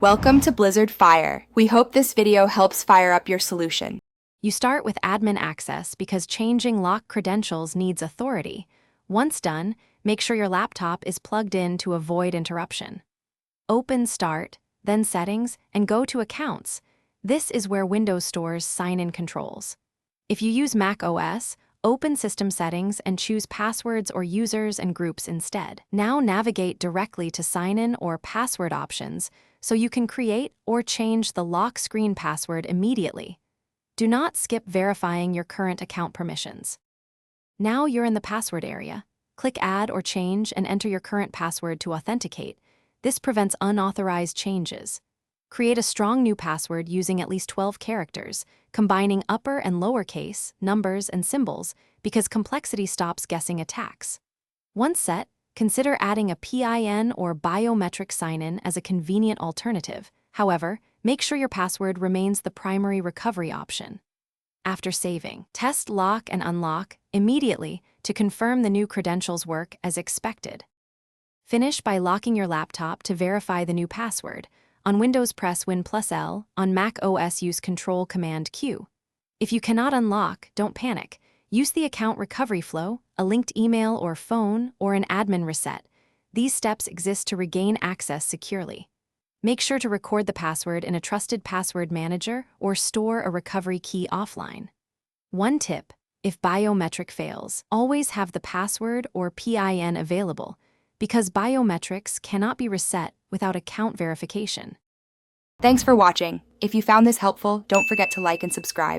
Welcome to Blizzard Fire. We hope this video helps fire up your solution. You start with admin access because changing lock credentials needs authority. Once done, make sure your laptop is plugged in to avoid interruption. Open Start, then Settings, and go to Accounts. This is where Windows stores sign-in controls. If you use Mac OS, open System Settings and choose Passwords or Users and Groups instead. Now navigate directly to sign-in or password options so you can create or change the lock screen password immediately. Do not skip verifying your current account permissions. Now you're in the password area. Click Add or Change and enter your current password to authenticate. This prevents unauthorized changes. Create a strong new password using at least 12 characters, combining upper and lowercase, numbers, and symbols because complexity stops guessing attacks. Once set, consider adding a PIN or biometric sign-in as a convenient alternative. However, make sure your password remains the primary recovery option. After saving, test lock and unlock immediately to confirm the new credentials work as expected. Finish by locking your laptop to verify the new password. On Windows, press Win+L. On Mac OS, use Control-Command-Q. If you cannot unlock, don't panic. Use the account recovery flow, a linked email or phone, or an admin reset. These steps exist to regain access securely. Make sure to record the password in a trusted password manager or store a recovery key offline. One tip: if biometric fails, always have the password or PIN available, because biometrics cannot be reset without account verification. Thanks for watching. If you found this helpful, don't forget to like and subscribe.